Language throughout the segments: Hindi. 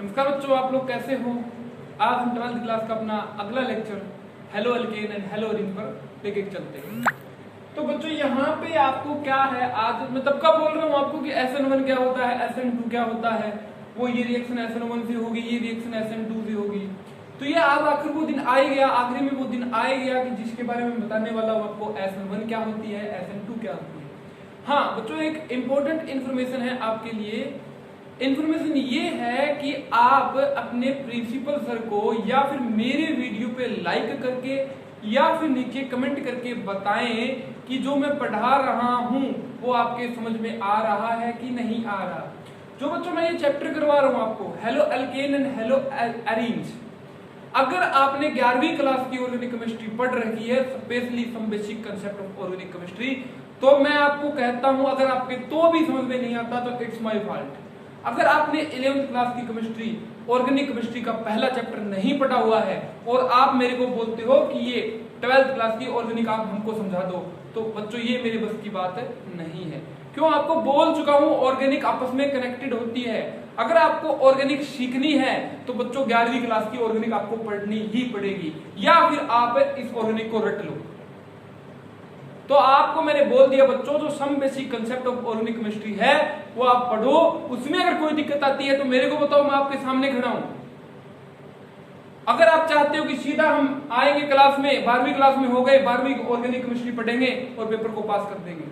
नमस्कार बच्चों, आप लोग कैसे हो। आज हम 12th क्लास का अपना अगला lecture hello alkane and hello Areen पर लेके चलते हैं। तो बच्चों यहाँ पे आपको क्या है, आज मैं तब का बोल रहा हूँ आपको कि SN1 क्या होता है, SN2 क्या होता है, वो ये रिएक्शन SN1 से होगी, ये रिएक्शन SN2 से होगी। तो ये आज आखिर वो दिन आ ही गया, आखिरी में वो दिन आ ही गया कि जिसके बारे में बताने वाला हूँ आपको SN1 क्या होती है, SN2 क्या होती है। हाँ बच्चों, एक इंपॉर्टेंट इन्फॉर्मेशन है आपके लिए। इन्फॉर्मेशन ये है कि आप अपने प्रिंसिपल सर को या फिर मेरे वीडियो पे लाइक करके या फिर नीचे कमेंट करके बताएं कि जो मैं पढ़ा रहा हूं वो आपके समझ में आ रहा है कि नहीं आ रहा। जो बच्चों मैं ये चैप्टर करवा रहा हूं आपको, hello alkane and hello arenes, अगर आपने 11वीं क्लास की ऑर्गेनिक केमिस्ट्री पढ़ रखी है, specially some basic concept of organic chemistry, तो मैं आपको कहता हूं अगर आपके तो भी समझ में नहीं आता तो इट्स माय फॉल्ट। अगर आपने 11th क्लास की केमिस्ट्री ऑर्गेनिक केमिस्ट्री का पहला चैप्टर नहीं पढ़ा हुआ है और आप मेरे को बोलते हो कि ये 12th क्लास की ऑर्गेनिक आप हमको समझा दो, तो बच्चों ये मेरे बस की बात नहीं है। क्यों, आपको बोल चुका हूं ऑर्गेनिक आपस में कनेक्टेड होती है। अगर आपको ऑर्गेनिक सीखनी है तो बच्चों 11वीं क्लास की ऑर्गेनिक आपको पढ़नी ही पड़ेगी, या फिर आप इस ऑर्गेनिक को रट लो। तो आपको मैंने बोल दिया बच्चों, जो some basic concept of organic chemistry है वो आप पढ़ो। उसमें अगर कोई दिक्कत आती है तो मेरे को बताओ, मैं आपके सामने खड़ा हूं। अगर आप चाहते हो कि सीधा हम आएंगे क्लास में, 12वीं क्लास में हो गए, 12वीं ऑर्गेनिक केमिस्ट्री पढ़ेंगे और पेपर को पास कर देंगे,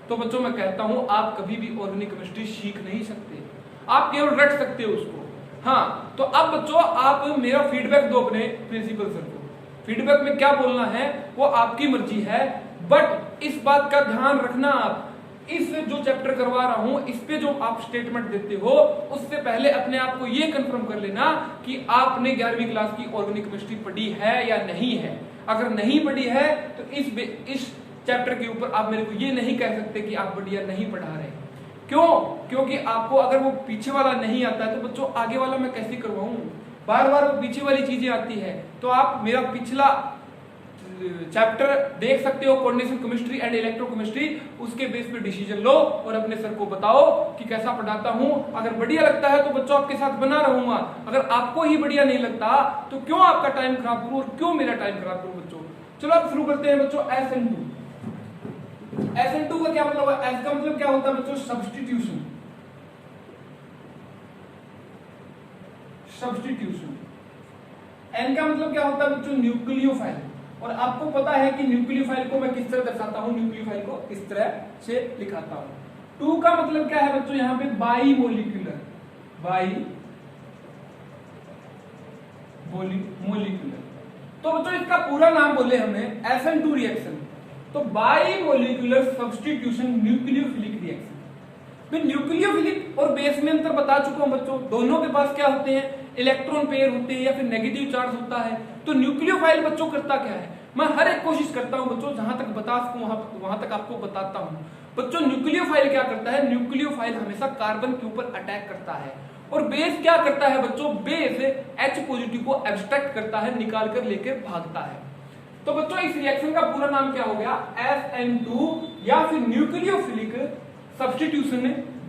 तो बच्चों मैं कहता हूं आप कभी भी ऑर्गेनिक केमिस्ट्री सीख नहीं सकते, आप केवल रट सकते हो उसको। हाँ, तो अब बच्चों आप मेरा फीडबैक दो अपने प्रिंसिपल सर को। फीडबैक में क्या बोलना है वो आपकी मर्जी है, बट इस बात का ध्यान रखना, आप इस जो चैप्टर करवा रहा हूं इस पे जो आप स्टेटमेंट देते हो उससे पहले अपने आप को ये कंफर्म कर लेना कि आपने 11वीं क्लास की ऑर्गेनिक केमिस्ट्री पढ़ी है या नहीं है। अगर नहीं पढ़ी है तो इस चैप्टर के ऊपर आप मेरे को ये नहीं कह सकते कि आप बढ़िया नहीं पढ़ा रहे। क्यों? क्योंकि आपको अगर वो पीछे वाला नहीं आता है तो बच्चों आगे वाला मैं कैसे करवाऊं। बार बार वो पीछे वाली चीजें आती है, तो आप मेरा पिछला चैप्टर देख सकते हो, कोऑर्डिनेशन केमिस्ट्री एंड इलेक्ट्रोकेमिस्ट्री, उसके बेस पे डिसीजन लो और अपने सर को बताओ कि कैसा पढ़ाता हूं। अगर बढ़िया लगता है तो बच्चों आपके साथ बना रहूंगा, अगर आपको ही बढ़िया नहीं लगता तो क्यों आपका टाइम खराब करूं और क्यों मेरा टाइम खराब करूं बच्चों। चलो आप शुरू करते हैं बच्चों। SN2 का क्या मतलब है? S का मतलब क्या होता है बच्चों? सब्स्टिट्यूशन। N का मतलब क्या होता है बच्चों? न्यूक्लियोफाइल। और आपको पता है कि न्यूक्लियोफाइल को मैं किस तरह दर्शाता हूं, न्यूक्लियोफाइल को इस तरह से लिखाता हूं। 2 का मतलब क्या है बच्चों? यहां पे बाई मोलिकुलर। तो बच्चों इसका पूरा नाम बोले हमें SN2 रिएक्शन, तो by molecular substitution nucleophilic reaction. मैं न्यूक्लियोफिलिक और बेस में अंतर बता चुका हूं बच्चों। दोनों के पास क्या होते हैं? इलेक्ट्रॉन पेयर होते हैं या फिर नेगेटिव चार्ज होता है। तो न्यूक्लियोफाइल बच्चों करता क्या है? मैं हर एक कोशिश करता हूं बच्चों, जहां तक बता सकूं वहां तक आपको बताता हूं। बच्चों न्यूक्लियोफाइल क्या करता है? न्यूक्लियोफाइल हमेशा कार्बन के ऊपर अटैक करता है। और बेस क्या करता है बच्चों? बेस H पॉजिटिव को एब्स्ट्रैक्ट करता है, निकाल कर लेकर भागता है। तो बच्चों इस रिएक्शन का पूरा नाम क्या हो गया? SN2 या फिर न्यूक्लियोफिलिक सब्स्टिट्यूशन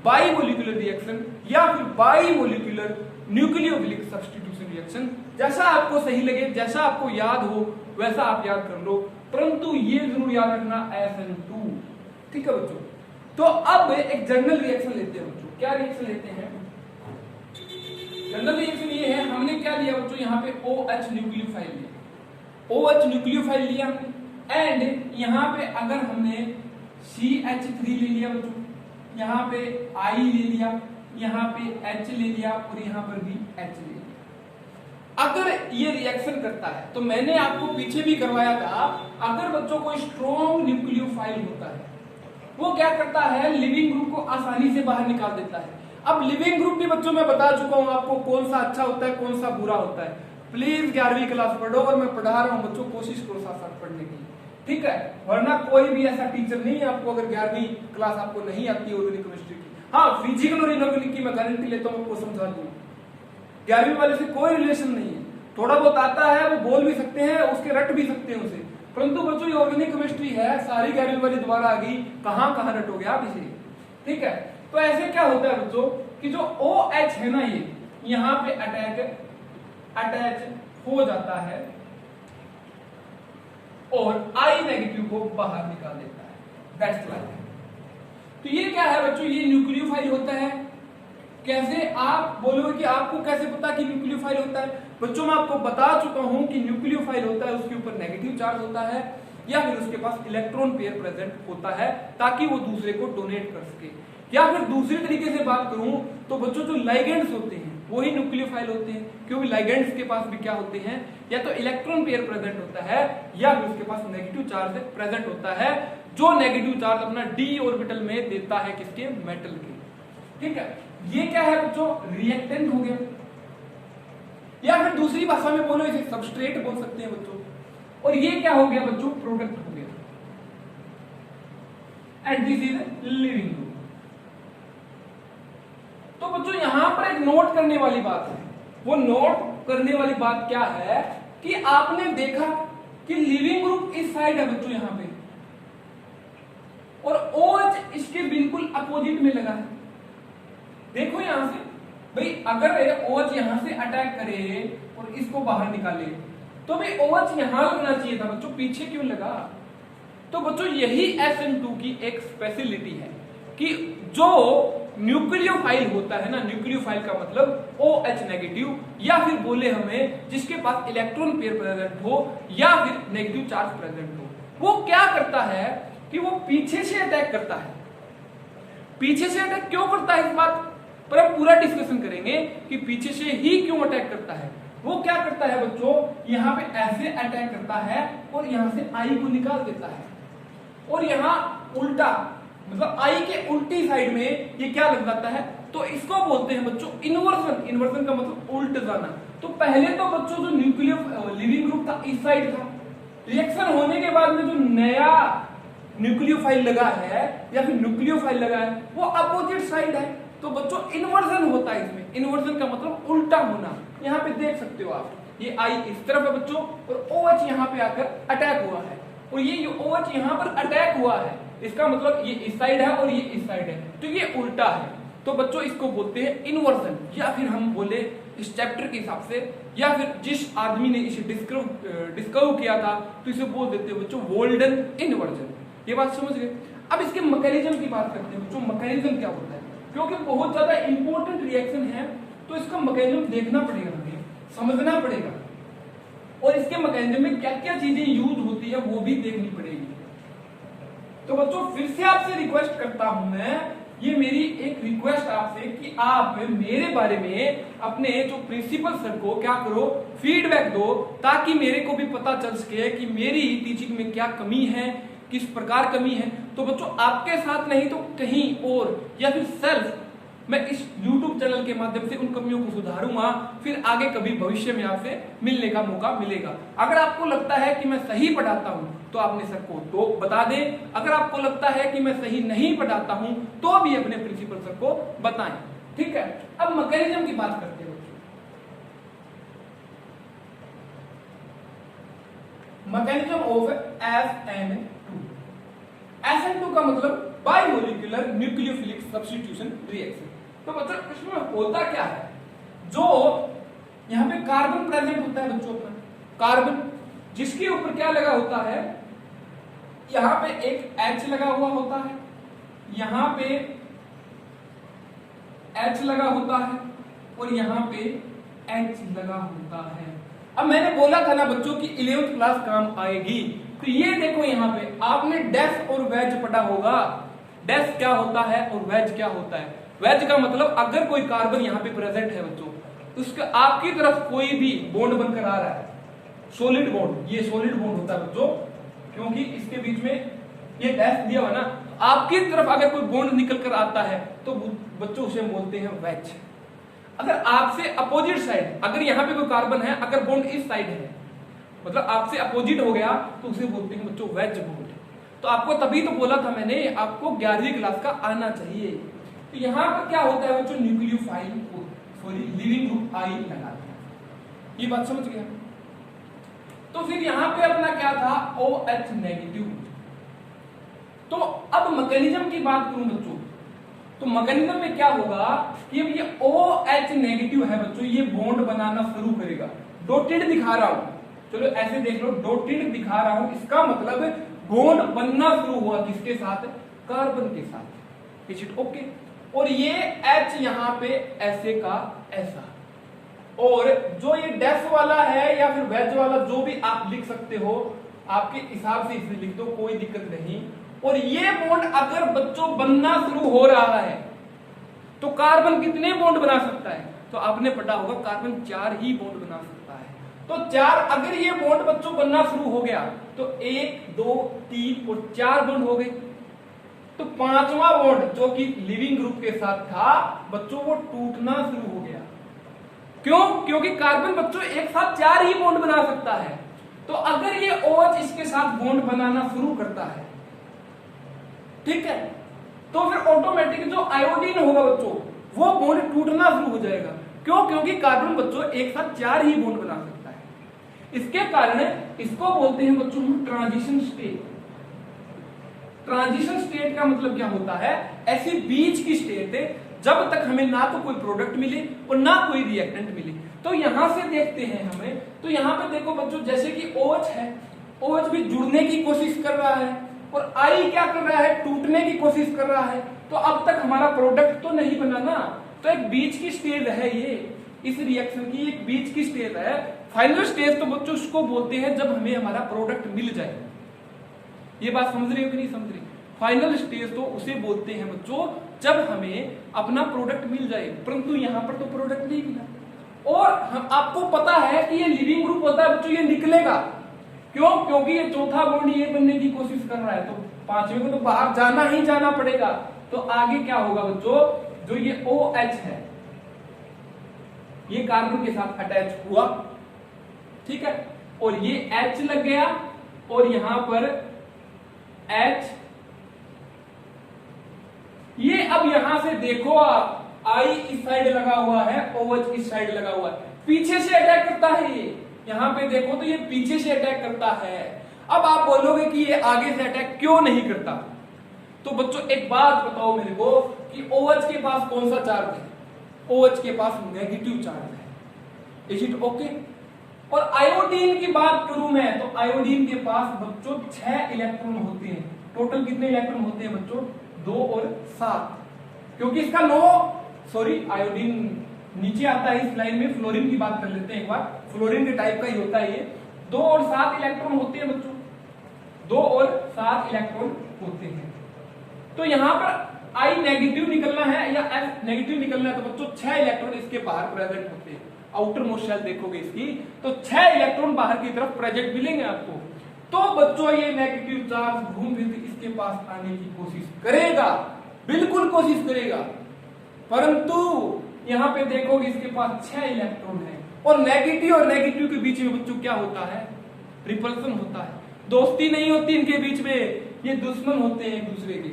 बाइमोलिकुलर रिएक्शन या फिर बाइमोलिकुलर न्यूक्लियोफिलिक सब्स्टिट्यूशन रिएक्शन। जैसा आपको सही लगे, जैसा आपको याद हो वैसा आप याद कर लो, परंतु ये जरूर याद रखना SN2। ठीक है बच्चों। तो अब एक जनरल रिएक्शन लेते हैं बच्चों। क्या रिएक्शन लेते हैं? जनरल रिएक्शन ये है, हमने क्या लिया बच्चों? यहाँ पे OH न्यूक्लियोफाइल लिया, OH न्यूक्लियोफाइल लिया हमने, एंड यहाँ पे अगर हमने CH3 ले लिया बच्चों, यहाँ पे I ले लिया, यहाँ पे H ले लिया और यहाँ पर भी H ले लिया। अगर ये रिएक्शन करता है तो मैंने आपको पीछे भी करवाया था, अगर बच्चों कोई स्ट्रॉन्ग न्यूक्लियोफाइल होता है वो क्या करता है? लिविंग ग्रुप को आसानी से बाहर निकाल देता है। अब लिविंग ग्रुप भी बच्चों मैं बता चुका हूं आपको कौन सा अच्छा होता है कौन सा बुरा होता है। प्लीज 11वीं क्लास पढ़ो, और मैं पढ़ा रहा हूं बच्चों, कोशिश करो साथ साथ पढ़ने की, ठीक है? वरना कोई भी ऐसा टीचर नहीं है आपको, अगर 11वीं क्लास आपको नहीं आती ऑर्गेनिक केमिस्ट्री की। हाँ, फिजिकल और इनऑर्गेनिक की मैं गारंटी लेता हूं, आपको समझा दूंगा। 11वीं वाले से कोई रिलेशन नहीं है, थोड़ा बहुत आता है, वो बोल भी सकते हैं, उसके रट भी सकते हैं उसे, परंतु बच्चों ये ऑर्गेनिक केमिस्ट्री है, सारी 11वीं वाली दोबारा आ गई, कहां रटोगे आप इसे। ठीक है, तो ऐसे क्या होता है बच्चों कि जो OH है ना, यहां पे अटैच हो जाता है और आई नेगेटिव को बाहर निकाल देता है। That's like. तो ये क्या है बच्चों, ये न्यूक्लियोफाइल होता है। कैसे आप बोलोगे कि आपको कैसे पता कि न्यूक्लियोफाइल होता है? बच्चों मैं आपको बता चुका हूं कि न्यूक्लियोफाइल होता है उसके ऊपर नेगेटिव चार्ज होता है या फिर उसके पास इलेक्ट्रॉन पेयर प्रेजेंट होता है ताकि वो दूसरे को डोनेट कर सके। या फिर दूसरे तरीके से बात करूं तो बच्चों जो लाइगेंड्स होते हैं वही न्यूक्लियोफाइल होते हैं, क्योंकि लाइगेंड्स के पास भी क्या होते हैं, या तो इलेक्ट्रॉन पेयर प्रेजेंट होता है या फिर उसके पास नेगेटिव चार्ज प्रेजेंट होता है, जो नेगेटिव चार्ज अपना डी ऑर्बिटल में देता है किसके, मेटल के। ठीक है, ये क्या है बच्चों, रिएक्टेंट हो गया, या फिर दूसरी भाषा में बोलो इसे सबस्ट्रेट बोल सकते हैं बच्चों। और ये क्या हो गया बच्चों, प्रोडक्ट हो गया। And this is leaving group. तो बच्चों यहां पर एक नोट करने वाली बात है। वो नोट करने वाली बात क्या है कि आपने देखा कि लिविंग ग्रुप इस साइड है बच्चों यहां पे, और OH इसके बिल्कुल अपोजिट में लगा है। देखो यहां से भाई, अगर OH यहां से अटैक करे और इसको बाहर निकाले तो भाई OH यहां लगना चाहिए था बच्चों, पीछे क्यों लगा? तो बच्चों यही SN2 की एक स्पेशलिटी है कि जो न्यूक्लियोफाइल होता है ना, न्यूक्लियोफाइल का मतलब OH नेगेटिव, या फिर बोले हमें जिसके पास इलेक्ट्रॉन पेयर प्रेजेंट हो या फिर नेगेटिव चार्ज प्रेजेंट हो, वो क्या करता है कि वो पीछे से अटैक करता है। पीछे से अटैक क्यों करता है, इस बात पर हम पूरा डिस्कशन करेंगे कि पीछे से ही क्यों अटैक करता है। वो क्या करता है बच्चों, यहां पे ऐसे अटैक करता है और यहां से आई को निकाल देता है, और यहां उल्टा मतलब आई के उल्टी साइड में ये क्या लग जाता है, तो इसको बोलते हैं बच्चों इन्वर्जन। इन्वर्जन का मतलब उल्ट जाना। तो पहले तो बच्चों जो लिविंग ग्रुप था इस साइड था, रिएक्शन होने के बाद में जो नया न्यूक्लियोफाइल लगा है या फिर न्यूक्लियोफाइल लगा है वो अपोजिट साइड है। तो बच्चों इन्वर्जन होता है इसमें। इन्वर्जन का मतलब उल्टा होना। यहाँ पे देख सकते हो आप, ये आई इस तरफ है बच्चों और OH यहाँ पे आकर अटैक हुआ है, और ये OH यहाँ पर अटैक हुआ है, इसका मतलब ये इस साइड है और ये इस साइड है, तो ये उल्टा है। तो बच्चों इसको बोलते हैं इन्वर्जन, या फिर हम बोले इस चैप्टर के हिसाब से, या फिर जिस आदमी ने इसे डिस्कवर किया था तो इसे बोल देते हैं बच्चों वोल्डन इन्वर्जन। ये बात समझ गए। अब इसके मैकेनिज्म की बात करते हैं बच्चों, मैकेनिज्म क्या होता है, क्योंकि बहुत ज्यादा इंपॉर्टेंट रिएक्शन है तो इसका मैकेनिज्म देखना पड़ेगा, हमें समझना पड़ेगा, और इसके मैकेनिज्म में क्या क्या चीजें यूज होती है वो भी देखनी पड़ेगी। तो बच्चों फिर से आपसे रिक्वेस्ट करता हूं मैं, ये मेरी एक रिक्वेस्ट आपसे कि आप मेरे बारे में अपने जो प्रिंसिपल सर को क्या करो, फीडबैक दो, ताकि मेरे को भी पता चल सके कि मेरी टीचिंग में क्या कमी है, किस प्रकार कमी है। तो बच्चों आपके साथ नहीं तो कहीं और, या फिर सेल्फ मैं इस YouTube चैनल के माध्यम से उन कमियों को सुधारूंगा, फिर आगे कभी भविष्य में आपसे मिलने का मौका मिलेगा। अगर आपको लगता है कि मैं सही पढ़ाता हूं तो आपने सर को तो बता दें, अगर आपको लगता है कि मैं सही नहीं पढ़ाता हूं तो भी अपने प्रिंसिपल सर को बताएं। ठीक है, अब मैकेनिज्म की बात करते हैं। Mechanism of SN2। SN2 का मतलब बाइमोलिक्यूलर न्यूक्लियोफिलिक सब्स्टिट्यूशन रिएक्शन। तो बच्चों इसमें होता क्या है, जो यहाँ पे कार्बन प्रेजेंट होता है बच्चों, अपना कार्बन जिसके ऊपर क्या लगा होता है, यहाँ पे एक H लगा हुआ होता है, यहाँ पे H लगा होता है और यहाँ पे H लगा होता है। अब मैंने बोला था ना बच्चों की 11th क्लास काम आएगी, तो ये देखो यहाँ पे आपने डैश और वेज पढ़ा होगा। डैश क्या होता है और वेज क्या होता है। वेज का मतलब अगर कोई कार्बन यहाँ पे प्रेजेंट है बच्चों, तो उसका आपकी तरफ कोई भी बॉन्ड बनकर आ रहा है, सॉलिड बॉन्ड, ये सॉलिड बॉन्ड होता है बच्चों, क्योंकि इसके बीच में ये डैश दिया हुआ ना, आपकी तरफ अगर कोई बॉन्ड निकल कर आता है तो बच्चों उसे बोलते हैं वेज। अगर आपसे अपोजिट साइड, अगर यहाँ पे कोई कार्बन है, अगर बॉन्ड इस साइड है, मतलब आपसे अपोजिट हो गया, तो उसे बोलते हैं बच्चों वेज बॉन्ड। तो आपको तभी तो बोला था मैंने, आपको 11वीं क्लास का आना चाहिए। तो यहाँ पर क्या होता है बच्चों, nucleophile sorry leaving group I लगाते हैं। ये बात समझ गया। तो फिर यहाँ पे अपना क्या था, OH नेगेटिव। तो अब मैकेनिज्म की बात करूं बच्चों, तो मैकेनिज्म में क्या होगा कि अब ये OH नेगेटिव है बच्चों, ये बॉन्ड बनाना शुरू करेगा। डॉटेड दिखा रहा हूं, चलो ऐसे देख लो, डॉटेड दिखा रहा हूं, इसका मतलब बॉन्ड बनना शुरू हुआ किसके साथ? कार्बन के साथ। Is it okay? और ये H यहां पे ऐसे का ऐसा, और जो ये डैश वाला है या फिर वेज वाला, जो भी आप लिख सकते हो आपके हिसाब से इसे लिख दो, कोई दिक्कत नहीं। और ये बॉन्ड अगर बच्चों बनना शुरू हो रहा है तो कार्बन कितने बॉन्ड बना सकता है? तो आपने पढ़ा होगा कार्बन 4 ही बॉन्ड बना सकता है। तो 4, अगर ये बॉन्ड बच्चों बनना शुरू हो गया तो 1 2 3 और 4 बॉन्ड हो गए। तो 5वां बॉन्ड जो कि लिविंग ग्रुप के साथ था बच्चों, वो टूटना शुरू हो गया। क्यों? क्योंकि कार्बन बच्चों एक साथ 4 ही बॉन्ड बना सकता है। तो अगर ये OH इसके साथ बॉन्ड बनाना शुरू करता है, ठीक है, तो फिर ऑटोमेटिक जो आयोडीन होगा बच्चों, वो बॉन्ड टूटना शुरू हो जाएगा। क्यों? क्योंकि कार्बन बच्चों एक साथ 4 ही बॉन्ड बना सकता है। इसके कारण इसको बोलते हैं बच्चों हम ट्रांजिशन स्टेट। ट्रांजिशन स्टेट का मतलब क्या होता है? ऐसी बीच की स्टेट है जब तक हमें ना तो कोई प्रोडक्ट मिले और ना कोई रिएक्टेंट मिले। तो यहां से देखते हैं हमें, तो यहां पे देखो बच्चों, जैसे कि OH है, OH भी जुड़ने की कोशिश कर रहा है और I क्या कर रहा है? टूटने की कोशिश कर रहा है। तो अब तक हमारा प्रोडक्ट तो नहीं बना ना, तो एक बीच की स्टेज है ये, इस रिएक्शन की एक बीच की स्टेज है। फाइनल स्टेज तो बच्चों उसको बोलते हैं जब हमें हमारा प्रोडक्ट मिल जाए। ये बात समझ रही हो कि नहीं समझ रही? फाइनल स्टेज तो उसे बोलते हैं बच्चों जब हमें अपना प्रोडक्ट मिल जाए, परंतु यहां पर तो प्रोडक्ट नहीं मिला। और आपको पता है कि ये लिविंग ग्रुप होता है बच्चों, ये निकलेगा। क्यों? क्योंकि ये चौथा बॉन्ड ये बनने की कोशिश कर रहा है, तो 5वें को तो बाहर जाना ही जाना पड़ेगा। तो आगे क्या होगा बच्चों? जो ये OH है ये कार्बन के साथ अटैच हुआ, ठीक है, और ये H लग गया, और यहां पर H, ये अब यहां से देखो आप, I इस साइड लगा हुआ है, OH इस साइड लगा हुआ है, पीछे से अटैक करता है। ये यहां पे देखो तो ये पीछे से अटैक करता है। अब आप बोलोगे कि ये आगे से अटैक क्यों नहीं करता? तो बच्चों एक बात बताओ मेरे को कि OH के पास कौन सा चार्ज है? OH के पास नेगेटिव चार्ज है। Is it okay? और आयोडीन की बात करूं मैं, तो आयोडीन के पास बच्चों 6 इलेक्ट्रॉन होते हैं। टोटल कितने इलेक्ट्रॉन होते हैं बच्चों? 2 और 7, क्योंकि इसका आयोडीन नीचे आता है इस लाइन में। फ्लोरीन की बात कर लेते हैं एक बार, फ्लोरीन के टाइप का ही होता है ये। 2 और 7 इलेक्ट्रॉन होते हैं बच्चों, 2 और 7 इलेक्ट्रॉन होते हैं। तो यहां पर I नेगेटिव निकलना है या F नेगेटिव निकलना है, तो बच्चों 6 इलेक्ट्रॉन इसके बाहर प्रेजेंट होते हैं। आउटर मोस्ट शेल देखोगे इसकी, तो 6 इलेक्ट्रॉन बाहर की तरफ प्रेजेंट मिलेंगे आपको। तो बच्चों ये नेगेटिव चार्ज घूम फिर इसके पास आने की कोशिश करेगा, बिल्कुल कोशिश करेगा, परंतु यहां पे देखोगे इसके पास 6 इलेक्ट्रॉन है। और नेगेटिव के बीच में बच्चों क्या होता है? रिपल्सन होता है। दोस्ती नहीं होती इनके बीच में, ये दुश्मन होते हैं एक दूसरे के।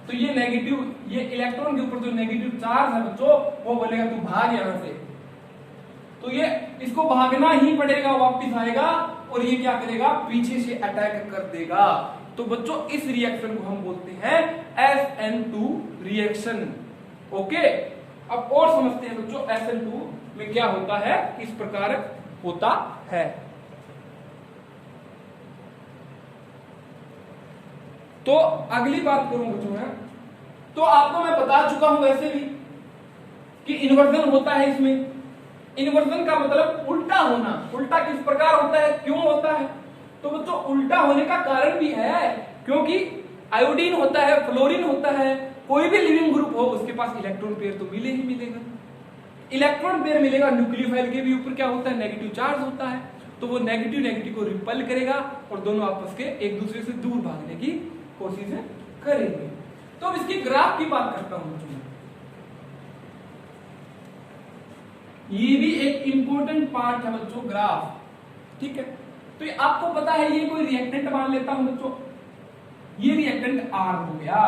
तो ये नेगेटिव, ये इलेक्ट्रॉन के ऊपर जो नेगेटिव चार्ज है बच्चों, वो बोलेगा तू भाग यहां से, तो ये इसको भागना ही पड़ेगा, वापस आएगा और ये क्या करेगा? पीछे से अटैक कर देगा। तो बच्चों इस रिएक्शन को हम बोलते हैं SN2 रिएक्शन। ओके, अब और समझते हैं बच्चों SN2 में क्या होता है, किस प्रकार होता है। तो अगली बात करूं बच्चों मैं, तो आपको मैं बता चुका हूं वैसे भी कि इन्वर्जन होता है इसमें। इन्वर्जन का मतलब उल्टा होना। उल्टा किस प्रकार होता है, क्यों होता है? तो बच्चों उल्टा होने का कारण भी है, क्योंकि आयोडीन होता है, फ्लोरीन होता है, कोई भी लिविंग ग्रुप हो उसके पास इलेक्ट्रॉन पेयर तो मिले ही मिलेगा। इलेक्ट्रॉन पेयर मिलेगा, न्यूक्लियोफाइल के भी ऊपर क्या होता है? नेगेटिव चार्ज होता है। तो वो नेगेटिव को रिपल करेगा और दोनों आपस के एक दूसरे से दूर भागने की कोशिश करेंगे। तो अब इसकी ग्राफ की बात करता हूं बच्चों, ये भी एक इंपॉर्टेंट पार्ट है बच्चों, ग्राफ, ठीक है। तो ये आपको पता है, ये कोई रिएक्टेंट मान लेता हूं बच्चों, ये रिएक्टेंट R हो गया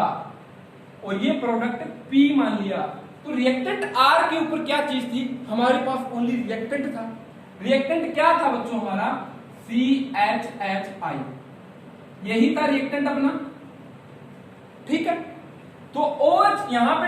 और ये प्रोडक्ट P मान लिया। तो रिएक्टेंट R के ऊपर क्या चीज थी? हमारे पास ओनली रिएक्टेंट था। रिएक्टेंट क्या था बच्चों? हमारा CHHI, यही था रिएक्टेंट अपना, ठीक है। तो OH यहां पे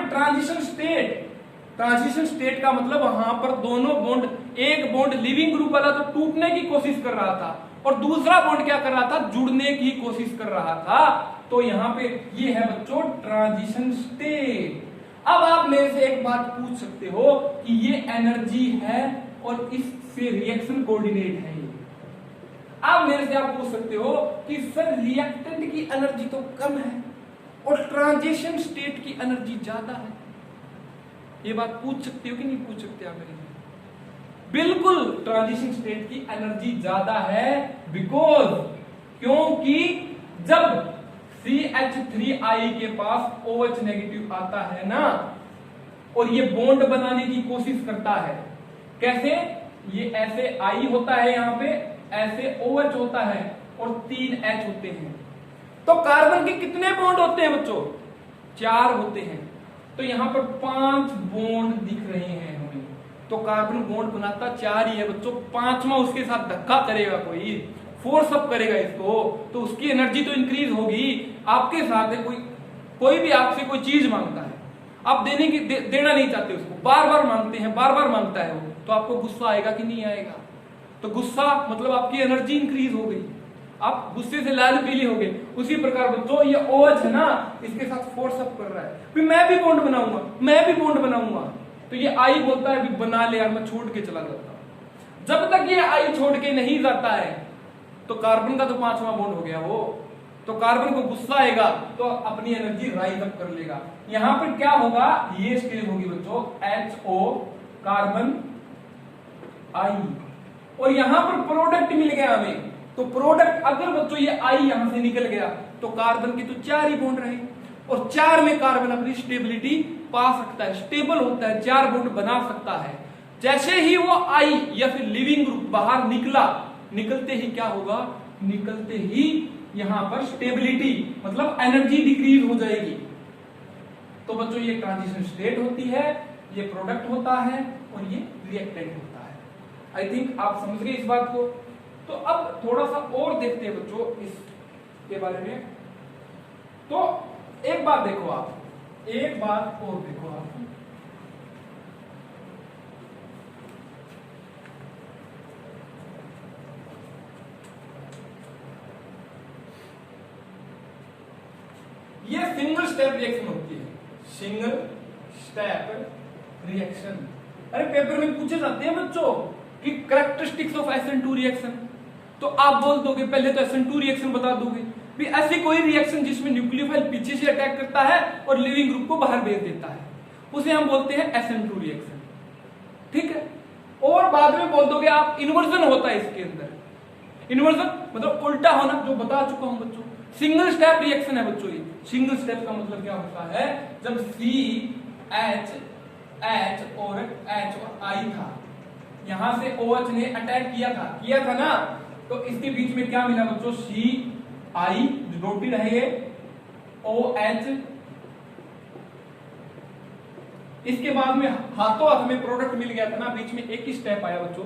ट्रांजिशन स्टेट का मतलब वहां पर दोनों बॉन्ड, एक बॉन्ड लिविंग ग्रुप वाला तो टूटने की कोशिश कर रहा था और दूसरा बॉन्ड क्या कर रहा था, जुड़ने की कोशिश कर रहा था। तो यहां पे ये है बच्चों ट्रांजिशन स्टेट। अब आप मेरे से एक बात पूछ सकते हो कि ये एनर्जी है और इससे रिएक्शन कोऑर्डिनेट है। आप मेरे से आप पूछ सकते हो कि सर रिएक्टेंट की एनर्जी तो कम है और ट्रांजिशन स्टेट की एनर्जी ज्यादा है। ये बात पूछ सकते हो कि नहीं पूछ सकते आप मेरे से? बिल्कुल ट्रांजिशन स्टेट की एनर्जी ज्यादा है, बिकॉज क्योंकि जब CH3I के पास OH नेगेटिव आता है ना और ये बॉन्ड बनाने की कोशिश करता है, कैसे? ये ऐसे I होता है, यहां पे ऐसे OH होता है और 3 H होते हैं। तो कार्बन के कितने बॉन्ड होते हैं बच्चों? 4 होते हैं। तो यहां पर 5 बॉन्ड दिख रहे हैं हमें। तो कार्बन बॉन्ड बनाता 4 ही है बच्चों, 5वां उसके साथ धक्का करेगा, कोई फोर्स अप करेगा इसको, तो उसकी एनर्जी तो इंक्रीज होगी। आपके साथ है कोई भी आपसे कोई चीज मांगता है, आप देना नहीं चाहते उसको, बार बार मांगते हैं, बार बार मांगता है वो, तो आपको गुस्सा आएगा कि नहीं आएगा? तो गुस्सा मतलब आपकी एनर्जी इंक्रीज हो गई, आप गुस्से से लाल पीली हो गए। उसी प्रकार बच्चों ये OH है ना, इसके साथ फोर्स अप कर रहा है, फिर मैं भी बॉन्ड बनाऊंगा, मैं भी बॉन्ड बनाऊंगा। तो ये I बोलता है अभी बना ले यार, मैं छोड़ के चला जाता हूं। जब तक ये I छोड़ के नहीं जाता है तो कार्बन का तो 5वां बॉन्ड हो गया वो, तो कार्बन को गुस्सा आएगा तो अपनी एनर्जी राइज अप कर लेगा। यहां पर क्या होगा, ये स्टेज होगी बच्चों HO कार्बन I, और यहां पर प्रोडक्ट मिल गया हमें। तो प्रोडक्ट अगर बच्चों ये I यहां से निकल गया तो कार्बन की तो 4 ही बॉन्ड रहे और 4 में कार्बन अपनी स्टेबिलिटी पा सकता है, स्टेबल होता है, 4 बॉन्ड बना सकता है। जैसे ही वो I या फिर लिविंग ग्रुप बाहर निकला, निकलते ही क्या होगा, निकलते ही यहां पर स्टेबिलिटी मतलब एनर्जी डिक्रीज हो जाएगी। तो बच्चों ये ट्रांजिशन स्टेट होती है, ये प्रोडक्ट होता है और ये रिएक्टेंट होता है। आई थिंक आप समझ गए इस बात को। तो अब थोड़ा सा और देखते हैं बच्चों इसके बारे में। तो एक बात देखो आप, एक बात और देखो आप, ये सिंगल स्टेप रिएक्शन होती है, सिंगल स्टेप रिएक्शन। अरे पेपर में पूछे जाते हैं बच्चों कि कैरेक्टरिस्टिक्स ऑफ SN2 रिएक्शन, तो आप बोल दोगे, पहले तो SN2 रिएक्शन बता दोगे भी ऐसी कोई रिएक्शन जिसमें न्यूक्लियोफाइल पीछे से अटैक करता है और लिविंग ग्रुप को बाहर भेज देता है, उसे हम बोलते हैं SN2 रिएक्शन, ठीक है। और बाद में बोल दोगे आप इन्वर्जन होता है इसके अंदर, इन्वर्जन मतलब उल्टा होना, जो बता चुका हूं बच्चों। सिंगल स्टेप रिएक्शन है बच्चों ये। सिंगल स्टेप का मतलब क्या होता है, जब CH और I था, यहां से OH ने अटैक किया था ना, तो इसके बीच में क्या मिला बच्चों, CI रोटी रहे, OH, इसके बाद में हाथों हाथ में प्रोडक्ट मिल गया था ना, बीच में एक ही स्टेप आया बच्चों,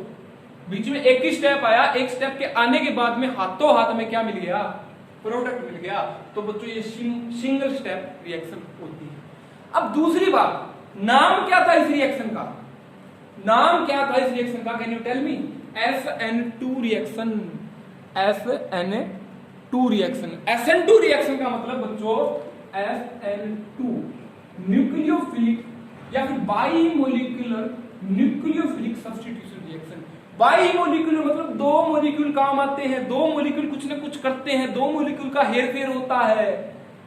बीच में एक ही स्टेप आया, एक स्टेप के आने के बाद में हाथों हाथ में क्या मिल गया, प्रोडक्ट मिल गया। तो बच्चों ये सिंगल स्टेप रिएक्शन होती है। अब दूसरी बात, नाम क्या था इस रिएक्शन का, नाम क्या था इस रिएक्शन का, can you tell me? SN2 reaction, SN2 reaction. SN2 reaction का मतलब बच्चों SN2 न्यूक्लियोफिलिक या फिर bimolecular nucleophilic substitution reaction. Bimolecular मतलब 2 मॉलिक्यूल काम आते हैं, 2 मॉलिक्यूल कुछ न कुछ करते हैं, 2 मॉलिक्यूल का हेरफेर होता है,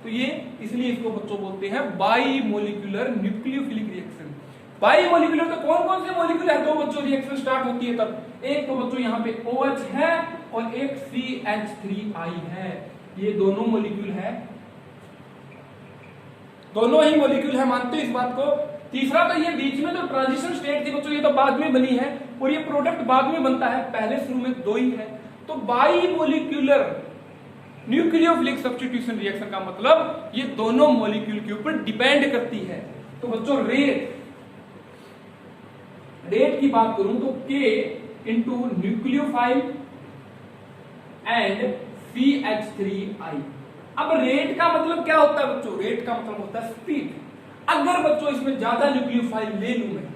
तो ये इसलिए इसको बच्चों बोलते हैं बाइमोलिक्यूलर न्यूक्लियोफिलिक रिएक्शन। बाइमोलिक्यूलर तो कौन कौन से मॉलिक्यूल है, 2 बच्चों रिएक्शन स्टार्ट होती है तब, एक तो बच्चों यहाँ पे OH है और एक CH3I है, ये दोनों मॉलिक्यूल है, दोनों ही मॉलिक्यूल है, मानते हो इस बात को। तीसरा तो ये बीच में तो ट्रांजिशन स्टेट थी बच्चों, ये तो बाद में बनी है और ये प्रोडक्ट बाद में बनता है, पहले शुरू में 2 ही है। तो बाइमोलिक्यूलर न्यूक्लियोफिलिक सब्स्टिट्यूशन रिएक्शन का मतलब ये दोनों मॉलिक्यूल के ऊपर डिपेंड करती है। तो बच्चों रेट की बात करूं तो K into nucleophile and CH3I, अब रेट का मतलब क्या होता है बच्चों? रेट का मतलब होता है स्पीड। अगर बच्चों इसमें ज्यादा न्यूक्लियोफाइल ले लूं मैं,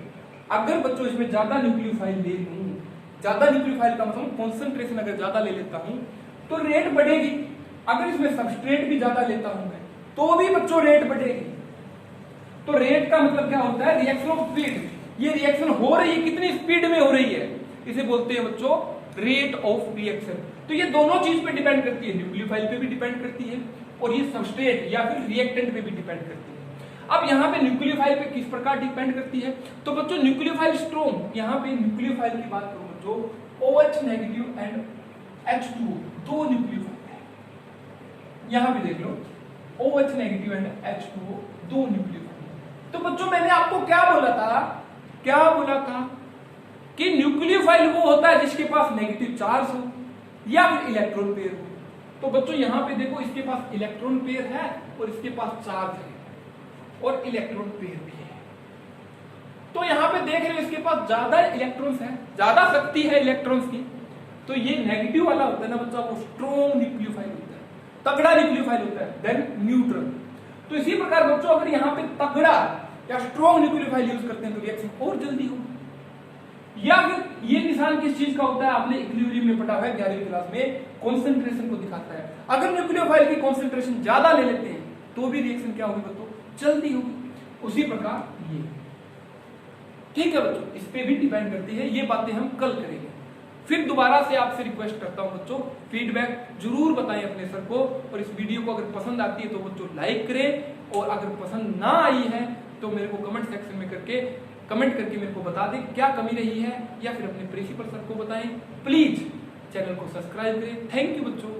अगर बच्चों इसमें ज्यादा न्यूक्लियोफाइल ले लूं, ज्यादा न्यूक्लियोफाइल का मतलब कॉन्सेंट्रेशन अगर ज्यादा ले लेता हूं तो रेट बढ़ेगी। अगर इसमें सबस्ट्रेट भी ज्यादा लेता हूं मैं तो भी बच्चों रेट बढ़ेगी। तो रेट का मतलब क्या होता है? Reaction of speed. ये रिएक्शन हो रही है, कितनी स्पीड में हो रही है, इसे बोलते हैं बच्चों रेट ऑफ रिएक्शन। तो ये दोनों चीज पे डिपेंड करती है, न्यूक्लियोफाइल पे भी डिपेंड करती है और ये सबस्ट्रेट या फिर रिएक्टेंट पे भी डिपेंड करती है। अब यहाँ पे न्यूक्लियोफाइल पे किस प्रकार डिपेंड करती है? तो बच्चों न्यूक्लियोफाइल स्ट्रॉन्ग, यहाँ पे न्यूक्लियोफाइल की बात करूं बच्चों, OH नेगेटिव एंड H2 दो न्यूक्लियोफाइल है। यहाँ पे देख लो OH नेगेटिव एंड H2 दो न्यूक्लियोफाइल। तो बच्चों मैंने आपको क्या बोला था? क्या बोला था कि न्यूक्लियोफाइल वो होता है जिसके पास नेगेटिव चार्ज हो या फिर इलेक्ट्रॉन पेयर हो। तो बच्चों यहाँ पे देखो इसके पास इलेक्ट्रॉन पेयर है और इसके पास चार्ज है और इलेक्ट्रॉन पेयर भी है। तो यहाँ पे देख रहे हो इसके पास ज्यादा इलेक्ट्रॉन्स है, ज्यादा शक्ति है इलेक्ट्रॉन्स की। तो ये नेगेटिव वाला होता है ना बच्चों, वो स्ट्रॉन्ग न्यूक्लियोफाइल होता है, तगड़ा न्यूक्लियोफाइल होता है देन न्यूट्रल। तो इसी प्रकार बच्चों अगर यहाँ पे तगड़ा या स्ट्रॉन्ग न्यूक्लियोफाइल यूज करते हैं तो रिएक्शन और जल्दी होगी। या फिर ये निशान किस चीज का होता है? आपने इक्विलिब्रियम में पढ़ा हुआ है 11वीं क्लास में, कंसंट्रेशन को दिखाता है। अगर न्यूक्लियोफाइल की कंसंट्रेशन ज्यादा ले लेते हैं तो भी रिएक्शन क्या होगी बच्चों? जल्दी होगी। उसी प्रकार ये, ठीक है बच्चों, इस पे भी डिपेंड करती है। ये बातें हम कल करेंगे। फिर दोबारा से आपसे रिक्वेस्ट करता हूं बच्चों, फीडबैक जरूर बताएं अपने सर को, और इस वीडियो को अगर पसंद आती है तो बच्चों लाइक करें, और अगर पसंद ना आई है तो मेरे को कमेंट सेक्शन में कमेंट करके मेरे को बता दें क्या कमी रही है, या फिर अपने प्रिंसिपल सर को बताएं। प्लीज चैनल को सब्सक्राइब करें। थैंक यू बच्चों।